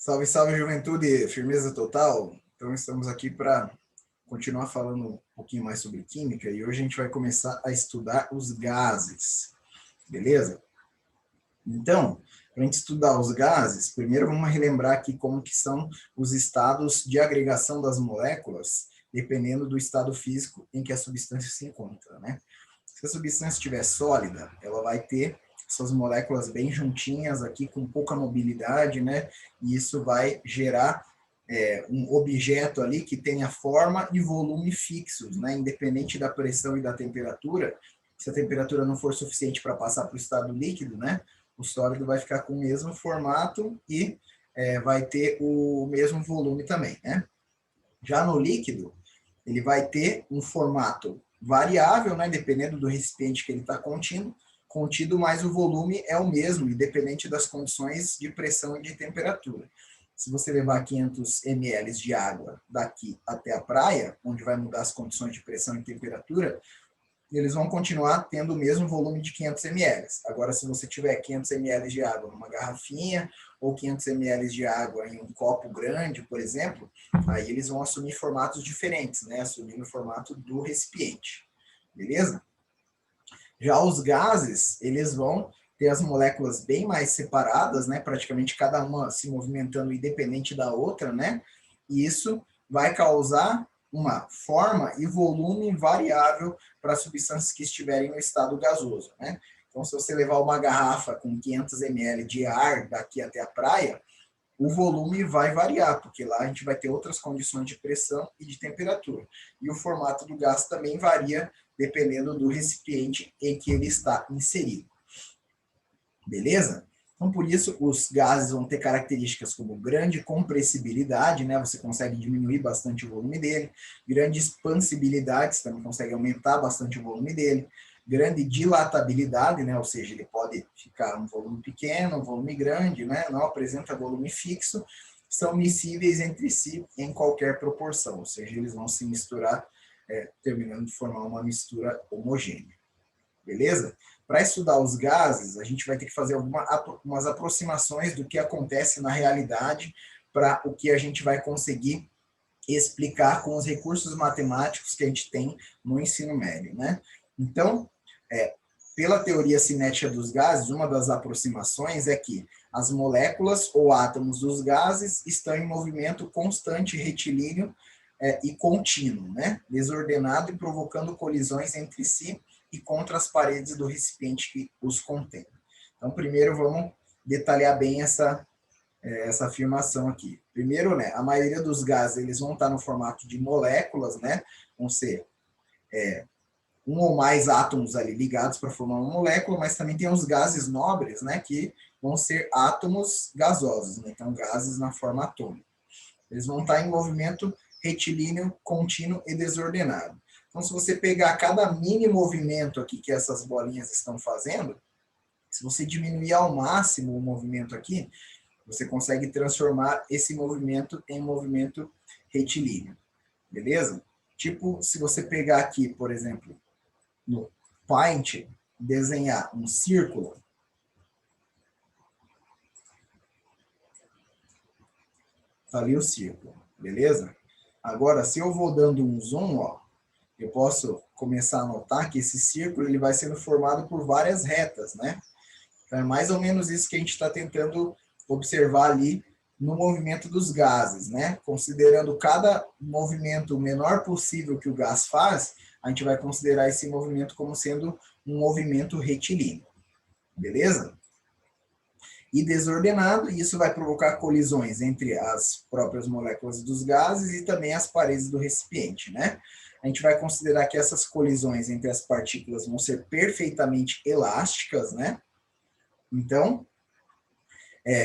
Salve, salve, juventude, firmeza total. Então, estamos aqui para continuar falando um pouquinho mais sobre química e hoje a gente vai começar a estudar os gases, beleza? Então, para a gente estudar os gases, primeiro vamos relembrar aqui como que são os estados de agregação das moléculas, dependendo do estado físico em que a substância se encontra, né? Se a substância estiver sólida, ela vai ter suas moléculas bem juntinhas aqui, com pouca mobilidade, né? E isso vai gerar um objeto ali que tenha forma e volume fixos, né? Independente da pressão e da temperatura. Se a temperatura não for suficiente para passar para o estado líquido, né? O sólido vai ficar com o mesmo formato e vai ter o mesmo volume também, né? Já no líquido, ele vai ter um formato variável, né, dependendo do recipiente que ele está contido, mas o volume é o mesmo, independente das condições de pressão e de temperatura. Se você levar 500 ml de água daqui até a praia, onde vai mudar as condições de pressão e temperatura, eles vão continuar tendo o mesmo volume de 500 ml. Agora, se você tiver 500 ml de água numa garrafinha ou 500 ml de água em um copo grande, por exemplo, aí eles vão assumir formatos diferentes, né? Assumindo o formato do recipiente, beleza? Já os gases, eles vão ter as moléculas bem mais separadas, né? Praticamente cada uma se movimentando independente da outra, né? E isso vai causar uma forma e volume variável para substâncias que estiverem no estado gasoso, né? Então, se você levar uma garrafa com 500 ml de ar daqui até a praia, o volume vai variar, porque lá a gente vai ter outras condições de pressão e de temperatura. E o formato do gás também varia dependendo do recipiente em que ele está inserido. Beleza? Então, por isso, os gases vão ter características como grande compressibilidade, né? Você consegue diminuir bastante o volume dele. Grande expansibilidade, você também consegue aumentar bastante o volume dele. Grande dilatabilidade, né? Ou seja, ele pode ficar um volume pequeno, um volume grande, né? Não apresenta volume fixo. São miscíveis entre si em qualquer proporção, ou seja, eles vão se misturar, terminando de formar uma mistura homogênea. Beleza? Para estudar os gases, a gente vai ter que fazer algumas aproximações do que acontece na realidade para o que a gente vai conseguir explicar com os recursos matemáticos que a gente tem no ensino médio, né? Então, pela teoria cinética dos gases, uma das aproximações é que as moléculas ou átomos dos gases estão em movimento constante, retilíneo e contínuo, né? Desordenado e provocando colisões entre si e contra as paredes do recipiente que os contém. Então, primeiro vamos detalhar bem essa afirmação aqui. Primeiro, né, a maioria dos gases eles vão estar no formato de moléculas, né? Vão ser um ou mais átomos ali ligados para formar uma molécula, mas também tem os gases nobres, né, que vão ser átomos gasosos, né? Então gases na forma atômica. Eles vão estar em movimento retilíneo, contínuo e desordenado. Então, se você pegar cada mini movimento aqui que essas bolinhas estão fazendo, se você diminuir ao máximo o movimento aqui, você consegue transformar esse movimento em movimento retilíneo. Beleza? Tipo, se você pegar aqui, por exemplo, no Paint, desenhar um círculo, tá ali o círculo, beleza? Agora, se eu vou dando um zoom, ó, eu posso começar a notar que esse círculo ele vai sendo formado por várias retas, né? Então, é mais ou menos isso que a gente está tentando observar ali no movimento dos gases, né? Considerando cada movimento o menor possível que o gás faz, a gente vai considerar esse movimento como sendo um movimento retilíneo, beleza? E desordenado, e isso vai provocar colisões entre as próprias moléculas dos gases e também as paredes do recipiente, né? A gente vai considerar que essas colisões entre as partículas vão ser perfeitamente elásticas, né? Então,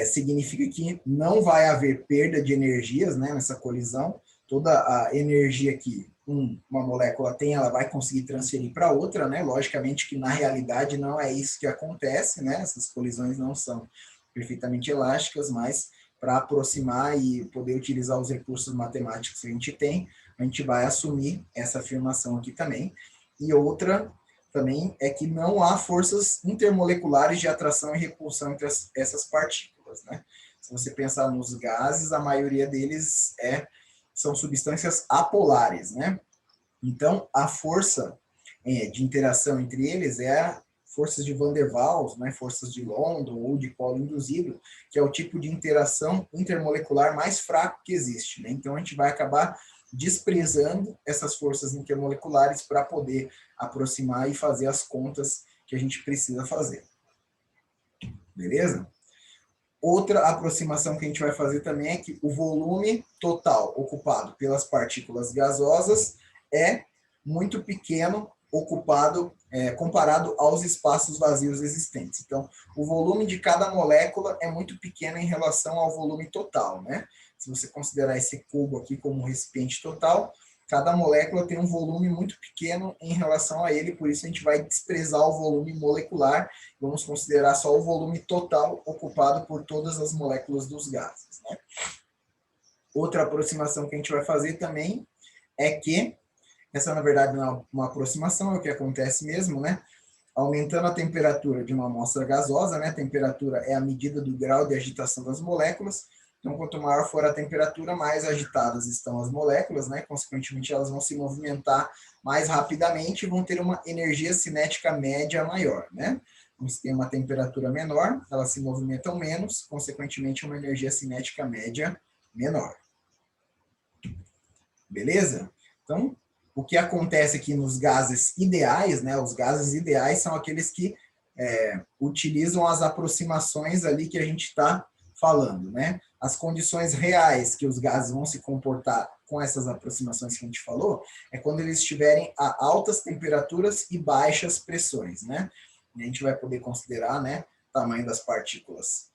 significa que não vai haver perda de energias, né, nessa colisão. Toda a energia que uma molécula tem, ela vai conseguir transferir para outra, né? Logicamente que na realidade não é isso que acontece, né? Essas colisões não são perfeitamente elásticas, mas para aproximar e poder utilizar os recursos matemáticos que a gente tem, a gente vai assumir essa afirmação aqui também. E outra também é que não há forças intermoleculares de atração e repulsão entre essas partículas, né? se você pensar nos gases, a maioria deles são substâncias apolares, né? Então, a força de interação entre eles forças de Van der Waals, né, forças de London ou de polo induzido, que é o tipo de interação intermolecular mais fraco que existe, né? Então, a gente vai acabar desprezando essas forças intermoleculares para poder aproximar e fazer as contas que a gente precisa fazer. Beleza? Outra aproximação que a gente vai fazer também é que o volume total ocupado pelas partículas gasosas é muito pequeno comparado aos espaços vazios existentes. Então, o volume de cada molécula é muito pequeno em relação ao volume total, né? Se você considerar esse cubo aqui como um recipiente total, cada molécula tem um volume muito pequeno em relação a ele, por isso a gente vai desprezar o volume molecular, vamos considerar só o volume total ocupado por todas as moléculas dos gases, né? Outra aproximação que a gente vai fazer também é que, essa na verdade não é uma aproximação, é o que acontece mesmo, né? Aumentando a temperatura de uma amostra gasosa, né? A temperatura é a medida do grau de agitação das moléculas. Então, quanto maior for a temperatura, mais agitadas estão as moléculas, né? Consequentemente, elas vão se movimentar mais rapidamente e vão ter uma energia cinética média maior, né? Então, se tem uma temperatura menor, elas se movimentam menos, consequentemente, uma energia cinética média menor. Beleza? Então, o que acontece aqui nos gases ideais, né? Os gases ideais são aqueles que utilizam as aproximações ali que a gente está falando, né? As condições reais que os gases vão se comportar com essas aproximações que a gente falou é quando eles estiverem a altas temperaturas e baixas pressões, né? E a gente vai poder considerar, né, o tamanho das partículas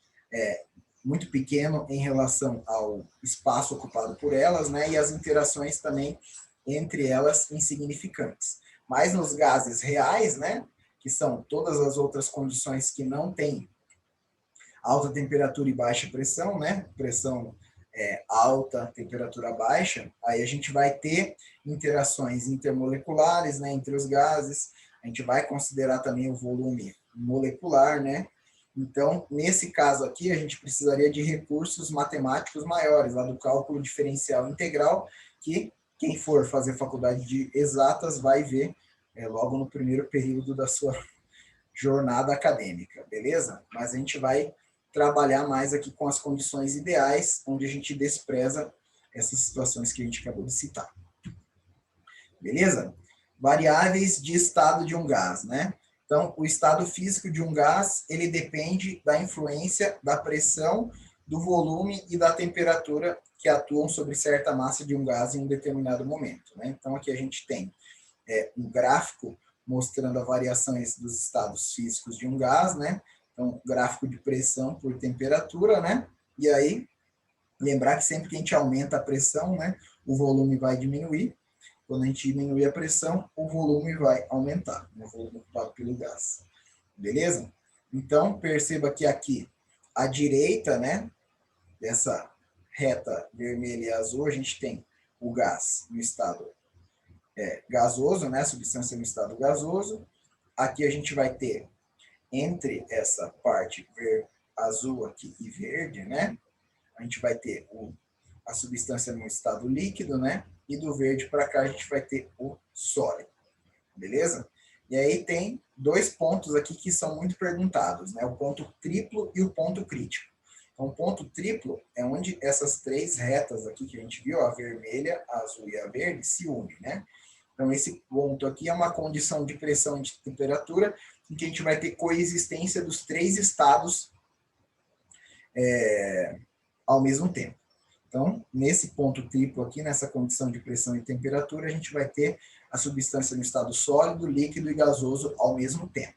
muito pequeno em relação ao espaço ocupado por elas, né? E as interações também entre elas insignificantes. Mas nos gases reais, né, que são todas as outras condições que não têm alta temperatura e baixa pressão, né, pressão alta, temperatura baixa, aí a gente vai ter interações intermoleculares, né, entre os gases, a gente vai considerar também o volume molecular, né. Então, nesse caso aqui, a gente precisaria de recursos matemáticos maiores, lá do cálculo diferencial integral, que quem for fazer faculdade de exatas vai ver logo no primeiro período da sua jornada acadêmica, beleza? Mas a gente vai trabalhar mais aqui com as condições ideais, onde a gente despreza essas situações que a gente acabou de citar. Beleza? Variáveis de estado de um gás, né? Então, o estado físico de um gás, ele depende da influência da pressão, do volume e da temperatura que atuam sobre certa massa de um gás em um determinado momento, né? Então, aqui a gente tem um gráfico mostrando as variações dos estados físicos de um gás, né? Então, gráfico de pressão por temperatura, né? E aí, lembrar que sempre que a gente aumenta a pressão, né, o volume vai diminuir. Quando a gente diminui a pressão, o volume vai aumentar, o volume ocupado pelo gás. Beleza? Então, perceba que aqui, à direita, né, dessa reta vermelha e azul, a gente tem o gás no estado gasoso, né, a substância no estado gasoso. Aqui a gente vai ter, entre essa parte azul aqui e verde, né, a gente vai ter a substância no estado líquido, né, e do verde para cá a gente vai ter o sólido, beleza? E aí tem dois pontos aqui que são muito perguntados, né, o ponto triplo e o ponto crítico. Então, o ponto triplo é onde essas três retas aqui que a gente viu, a vermelha, a azul e a verde, se unem, né? Então, esse ponto aqui é uma condição de pressão e de temperatura em que a gente vai ter coexistência dos três estados ao mesmo tempo. Então, nesse ponto triplo aqui, nessa condição de pressão e temperatura, a gente vai ter a substância no estado sólido, líquido e gasoso ao mesmo tempo.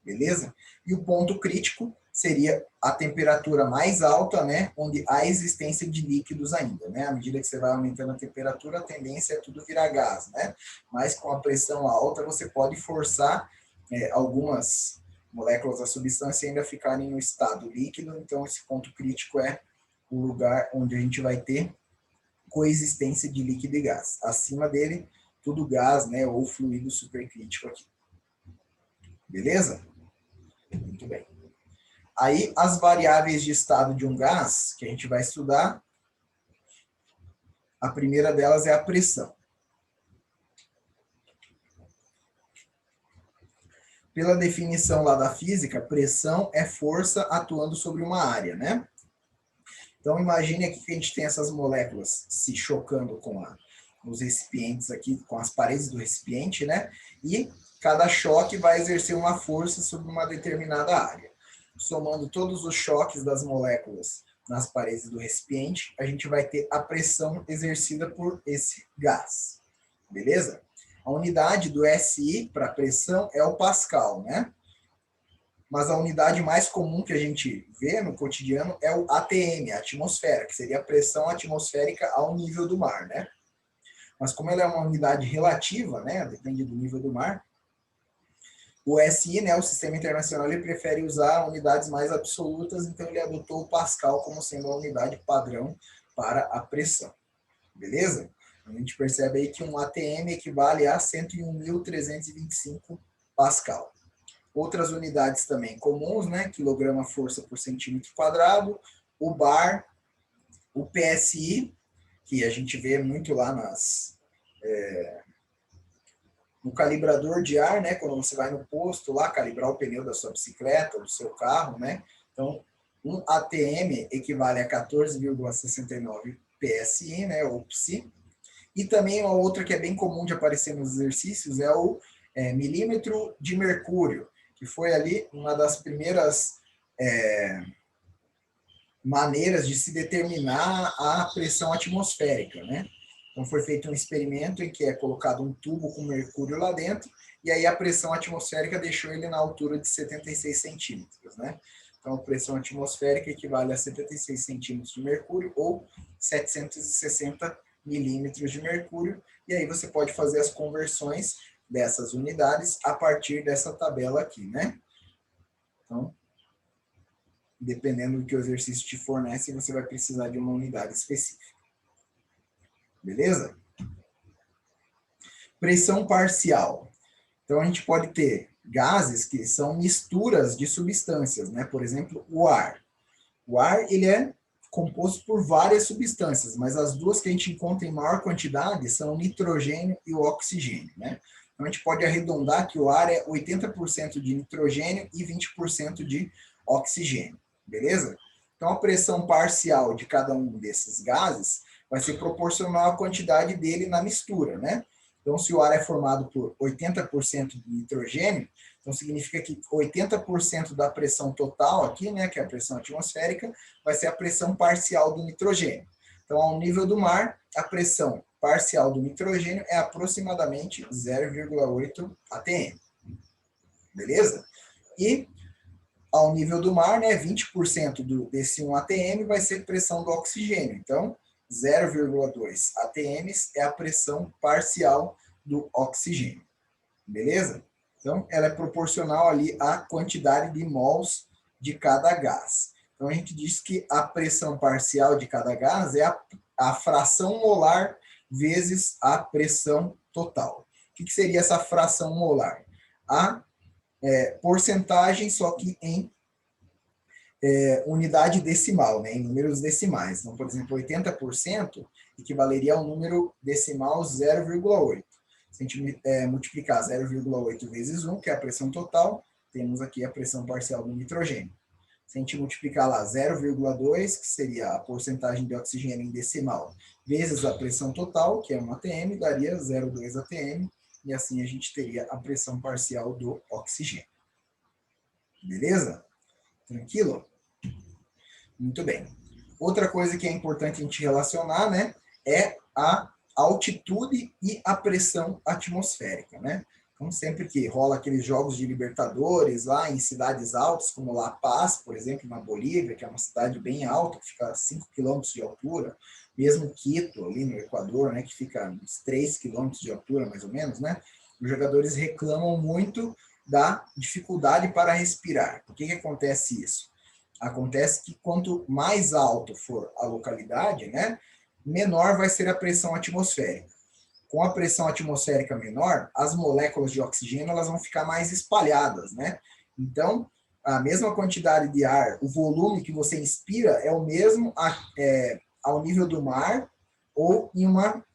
Beleza? E o ponto crítico seria a temperatura mais alta, né, onde há existência de líquidos ainda, né? À medida que você vai aumentando a temperatura, a tendência é tudo virar gás, né? Mas com a pressão alta, você pode forçar algumas moléculas da substância ainda ficarem no estado líquido, então esse ponto crítico é o lugar onde a gente vai ter coexistência de líquido e gás. Acima dele, tudo gás, né, ou fluido supercrítico aqui. Beleza? Muito bem. Aí, as variáveis de estado de um gás, que a gente vai estudar, a primeira delas é a pressão. Pela definição lá da física, pressão é força atuando sobre uma área, né? Então, imagine aqui que a gente tem essas moléculas se chocando com os recipientes aqui, com as paredes do recipiente, né? E cada choque vai exercer uma força sobre uma determinada área. Somando todos os choques das moléculas nas paredes do recipiente, a gente vai ter a pressão exercida por esse gás. Beleza? A unidade do SI para pressão é o Pascal, né? Mas a unidade mais comum que a gente vê no cotidiano é o ATM, a atmosfera, que seria a pressão atmosférica ao nível do mar, né? Mas como ela é uma unidade relativa, né, depende do nível do mar, o SI, né, o Sistema Internacional, ele prefere usar unidades mais absolutas, então ele adotou o Pascal como sendo a unidade padrão para a pressão. Beleza? A gente percebe aí que um ATM equivale a 101.325 Pascal. Outras unidades também comuns, né? Quilograma força por centímetro quadrado, o bar, o PSI, que a gente vê muito lá no calibrador de ar, né? Quando você vai no posto lá calibrar o pneu da sua bicicleta, do seu carro, né? Então, um ATM equivale a 14,69 PSI, né? Ou PSI. E também uma outra que é bem comum de aparecer nos exercícios é o milímetro de mercúrio, que foi ali uma das primeiras maneiras de se determinar a pressão atmosférica, né? Então foi feito um experimento em que é colocado um tubo com mercúrio lá dentro e aí a pressão atmosférica deixou ele na altura de 76 centímetros, né? Então a pressão atmosférica equivale a 76 centímetros de mercúrio ou 760 milímetros de mercúrio, e aí você pode fazer as conversões dessas unidades a partir dessa tabela aqui, né? Então, dependendo do que o exercício te fornece, você vai precisar de uma unidade específica. Beleza? Pressão parcial. Então, a gente pode ter gases que são misturas de substâncias, né? Por exemplo, o ar. O ar, ele é composto por várias substâncias, mas as duas que a gente encontra em maior quantidade são o nitrogênio e o oxigênio, né? Então, a gente pode arredondar que o ar é 80% de nitrogênio e 20% de oxigênio, beleza? Então, a pressão parcial de cada um desses gases vai ser proporcional à quantidade dele na mistura, né? Então, se o ar é formado por 80% de nitrogênio, então significa que 80% da pressão total aqui, né, que é a pressão atmosférica, vai ser a pressão parcial do nitrogênio. Então, ao nível do mar, a pressão parcial do nitrogênio é aproximadamente 0,8 atm. Beleza? E ao nível do mar, né, 20% desse 1 atm vai ser pressão do oxigênio. Então, 0,2 atm é a pressão parcial do oxigênio. Beleza? Então, ela é proporcional ali à quantidade de mols de cada gás. Então, a gente diz que a pressão parcial de cada gás é a fração molar vezes a pressão total. O que seria essa fração molar? A porcentagem, só que em unidade decimal, né, em números decimais. Então, por exemplo, 80% equivaleria ao número decimal 0,8. Se a gente multiplicar 0,8 vezes 1, que é a pressão total, temos aqui a pressão parcial do nitrogênio. Se a gente multiplicar lá 0,2, que seria a porcentagem de oxigênio em decimal, vezes a pressão total, que é 1 atm, daria 0,2 atm, e assim a gente teria a pressão parcial do oxigênio. Beleza? Tranquilo? Muito bem. Outra coisa que é importante a gente relacionar, né, é a altitude e a pressão atmosférica, né? Então, sempre que rola aqueles jogos de Libertadores lá em cidades altas, como La Paz, por exemplo, na Bolívia, que é uma cidade bem alta, que fica a 5 quilômetros de altura, mesmo Quito, ali no Equador, né, que fica uns 3 quilômetros de altura, mais ou menos, né? Os jogadores reclamam muito da dificuldade para respirar. Por que acontece isso? Acontece que quanto mais alto for a localidade, né, menor vai ser a pressão atmosférica. Com a pressão atmosférica menor, as moléculas de oxigênio elas vão ficar mais espalhadas, né? Então, a mesma quantidade de ar, o volume que você inspira é o mesmo ao nível do mar ou em uma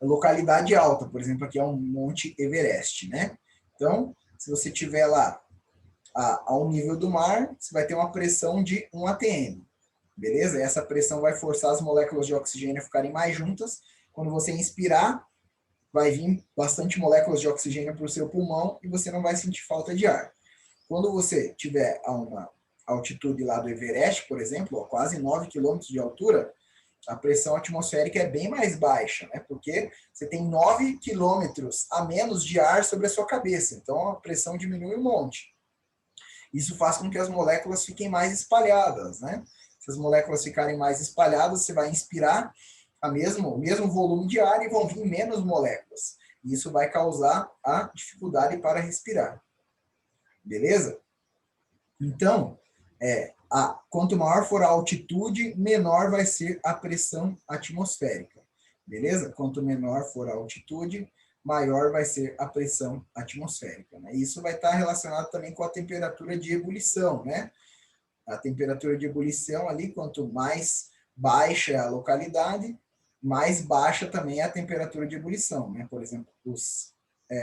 localidade alta, por exemplo, aqui é um Monte Everest, né? Então, se você tiver lá ao nível do mar, você vai ter uma pressão de 1 atm, beleza? Essa pressão vai forçar as moléculas de oxigênio a ficarem mais juntas. Quando você inspirar, vai vir bastante moléculas de oxigênio para o seu pulmão e você não vai sentir falta de ar. Quando você tiver a uma altitude lá do Everest, por exemplo, quase 9 quilômetros de altura, a pressão atmosférica é bem mais baixa, né? Porque você tem 9 quilômetros a menos de ar sobre a sua cabeça. Então, a pressão diminui um monte. Isso faz com que as moléculas fiquem mais espalhadas, né? Se as moléculas ficarem mais espalhadas, você vai inspirar o mesmo volume de ar e vão vir menos moléculas. E isso vai causar a dificuldade para respirar. Beleza? Então, quanto maior for a altitude, menor vai ser a pressão atmosférica. Beleza? Quanto menor for a altitude, maior vai ser a pressão atmosférica. Né? Isso vai estar relacionado também com a temperatura de ebulição, né? A temperatura de ebulição ali, quanto mais baixa é a localidade, mais baixa também é a temperatura de ebulição, né? Por exemplo,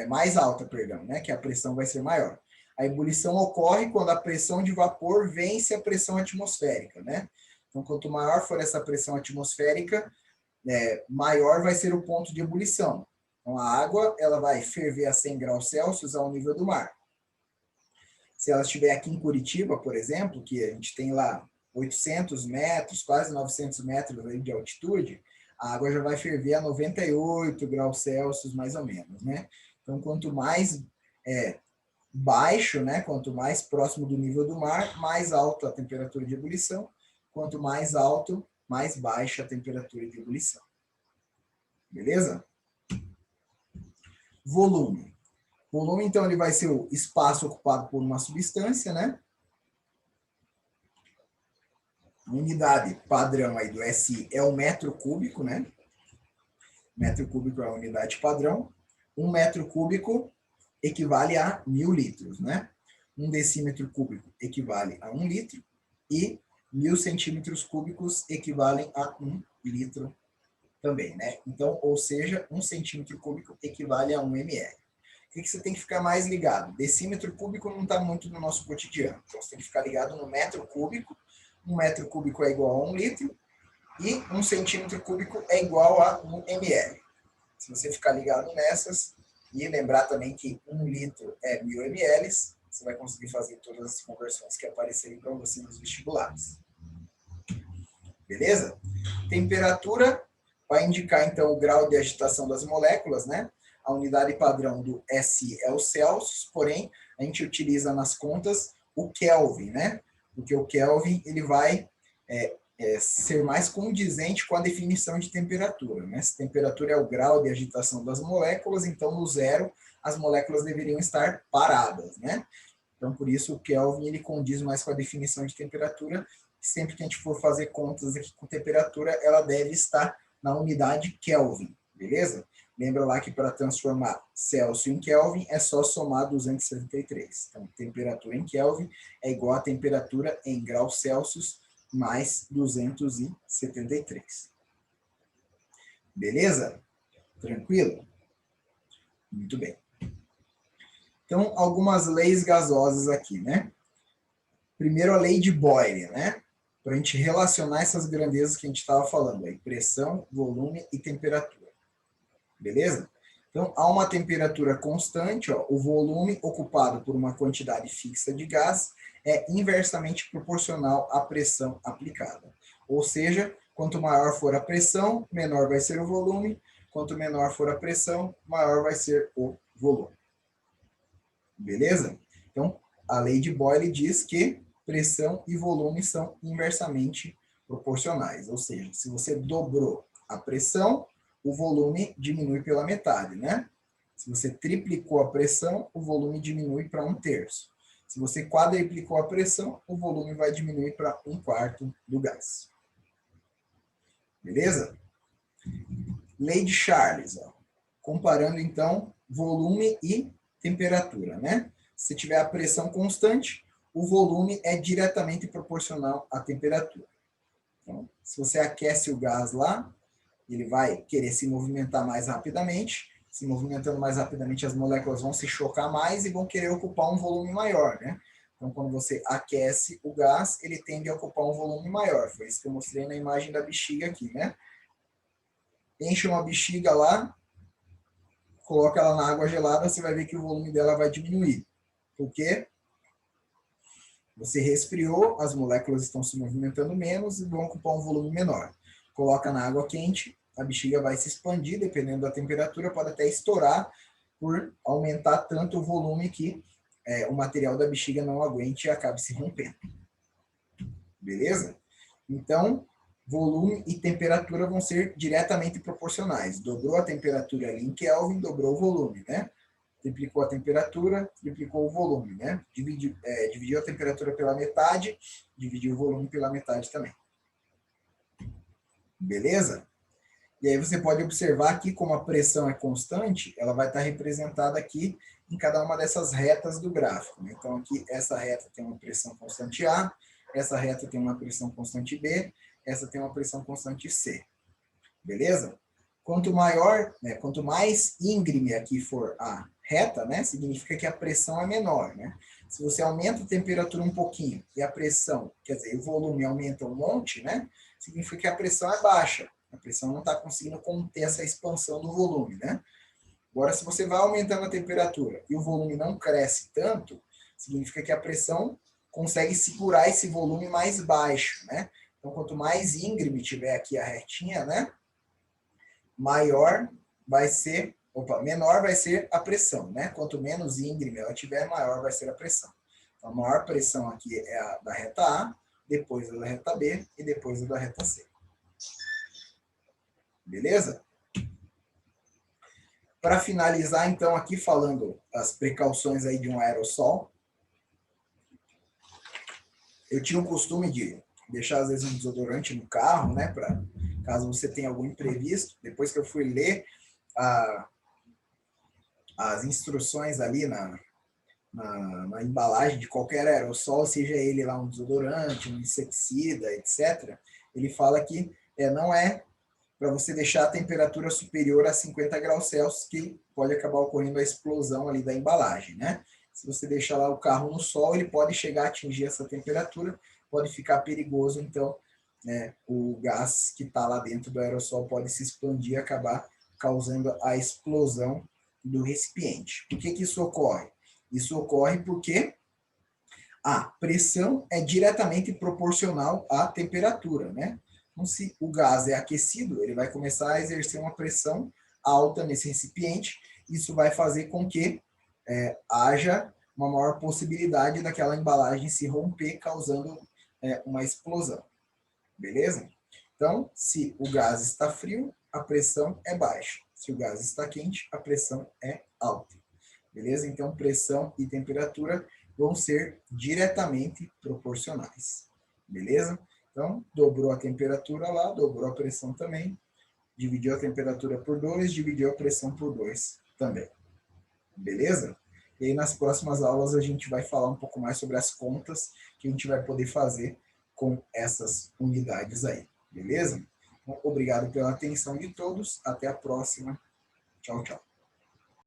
mais alta, perdão, né? Que a pressão vai ser maior. A ebulição ocorre quando a pressão de vapor vence a pressão atmosférica, né? Então, quanto maior for essa pressão atmosférica, maior vai ser o ponto de ebulição. Então, a água ela vai ferver a 100 graus Celsius ao nível do mar. Se ela estiver aqui em Curitiba, por exemplo, que a gente tem lá 800 metros, quase 900 metros aí de altitude, a água já vai ferver a 98 graus Celsius, mais ou menos, né? Então, quanto mais baixo, né? Quanto mais próximo do nível do mar, mais alta a temperatura de ebulição. Quanto mais alto, mais baixa a temperatura de ebulição. Beleza? Volume. Volume, então, ele vai ser o espaço ocupado por uma substância, né? A unidade padrão aí do SI é o metro cúbico, né? Metro cúbico é a unidade padrão. 1 metro cúbico equivale a 1.000 litros, né? 1 decímetro cúbico equivale a 1 litro e 1.000 centímetros cúbicos equivalem a 1 litro também, né? Então, ou seja, 1 centímetro cúbico equivale a 1 ml. O que você tem que ficar mais ligado? Decímetro cúbico não está muito no nosso cotidiano. Então, você tem que ficar ligado no metro cúbico. 1 metro cúbico é igual a 1 litro e 1 centímetro cúbico é igual a 1 ml. Se você ficar ligado nessas e lembrar também que 1 litro é 1.000 ml, você vai conseguir fazer todas as conversões que aparecerem para você nos vestibulares. Beleza? Temperatura vai indicar, então, o grau de agitação das moléculas, né? A unidade padrão do SI é o Celsius, porém, a gente utiliza nas contas o Kelvin, né? Porque o Kelvin ele vai ser mais condizente com a definição de temperatura, né? Se temperatura é o grau de agitação das moléculas, então no zero as moléculas deveriam estar paradas, né? Então, por isso, o Kelvin ele condiz mais com a definição de temperatura. Sempre que a gente for fazer contas aqui com temperatura, ela deve estar na unidade Kelvin, beleza? Lembra lá que para transformar Celsius em Kelvin é só somar 273. Então, temperatura em Kelvin é igual a temperatura em graus Celsius mais 273. Beleza? Tranquilo? Muito bem. Então, algumas leis gasosas aqui, né? Primeiro, a lei de Boyle, né? Para a gente relacionar essas grandezas que a gente estava falando aí, pressão, volume e temperatura. Beleza? Então, a uma temperatura constante, o volume ocupado por uma quantidade fixa de gás é inversamente proporcional à pressão aplicada. Ou seja, quanto maior for a pressão, menor vai ser o volume. Quanto menor for a pressão, maior vai ser o volume. Beleza? Então, a lei de Boyle diz que pressão e volume são inversamente proporcionais. Ou seja, se você dobrou a pressão, o volume diminui pela metade, né? Se você triplicou a pressão, o volume diminui para 1/3. Se você quadriplicou a pressão, o volume vai diminuir para 1/4 do gás. Beleza? Lei de Charles, comparando então volume e temperatura, né? Se tiver a pressão constante, o volume é diretamente proporcional à temperatura. Então, se você aquece o gás lá, ele vai querer se movimentar mais rapidamente. Se movimentando mais rapidamente, as moléculas vão se chocar mais e vão querer ocupar um volume maior, né? Então, quando você aquece o gás, ele tende a ocupar um volume maior. Foi isso que eu mostrei na imagem da bexiga aqui, né? Enche uma bexiga lá, coloca ela na água gelada, você vai ver que o volume dela vai diminuir. Por quê? Você resfriou, as moléculas estão se movimentando menos e vão ocupar um volume menor. Coloca na água quente, a bexiga vai se expandir, dependendo da temperatura, pode até estourar por aumentar tanto o volume que o material da bexiga não aguente e acabe se rompendo. Beleza? Então, volume e temperatura vão ser diretamente proporcionais. Dobrou a temperatura ali em Kelvin, dobrou o volume, né? Triplicou a temperatura, triplicou o volume, né? Dividiu a temperatura pela metade, dividiu o volume pela metade também. Beleza? E aí você pode observar aqui como a pressão é constante, ela vai estar representada aqui em cada uma dessas retas do gráfico, né? Então aqui essa reta tem uma pressão constante A, essa reta tem uma pressão constante B, essa tem uma pressão constante C. Beleza? Quanto maior, né, quanto mais íngreme aqui for a reta, né, significa que a pressão é menor, né? Se você aumenta a temperatura um pouquinho e a pressão, quer dizer, o volume aumenta um monte, né, significa que a pressão é baixa. A pressão não está conseguindo conter essa expansão do volume, né? Agora, se você vai aumentando a temperatura e o volume não cresce tanto, significa que a pressão consegue segurar esse volume mais baixo, né? Então, quanto mais íngreme tiver aqui a retinha, né, menor vai ser a pressão, né? Quanto menos íngreme ela tiver, maior vai ser a pressão. Então, a maior pressão aqui é a da reta A, depois a da reta B e depois a da reta C. Beleza? Para finalizar, então, aqui falando as precauções aí de um aerossol, eu tinha o costume de deixar, às vezes, um desodorante no carro, né, para caso você tenha algum imprevisto. Depois que eu fui ler as instruções ali na embalagem de qualquer aerossol, seja ele lá um desodorante, um inseticida, etc., ele fala que não é para você deixar a temperatura superior a 50 graus Celsius, que pode acabar ocorrendo a explosão ali da embalagem, né? Se você deixar lá o carro no sol, ele pode chegar a atingir essa temperatura, pode ficar perigoso, então, né, o gás que está lá dentro do aerossol pode se expandir e acabar causando a explosão do recipiente. Por que isso ocorre? Isso ocorre porque a pressão é diretamente proporcional à temperatura, né? Então, se o gás é aquecido, ele vai começar a exercer uma pressão alta nesse recipiente. Isso vai fazer com que haja uma maior possibilidade daquela embalagem se romper, causando uma explosão. Beleza? Então, se o gás está frio, a pressão é baixa. Se o gás está quente, a pressão é alta. Beleza? Então, pressão e temperatura vão ser diretamente proporcionais. Beleza? Então, dobrou a temperatura lá, dobrou a pressão também, dividiu a temperatura por 2, dividiu a pressão por 2 também. Beleza? E aí, nas próximas aulas, a gente vai falar um pouco mais sobre as contas que a gente vai poder fazer com essas unidades aí. Beleza? Então, obrigado pela atenção de todos. Até a próxima. Tchau, tchau.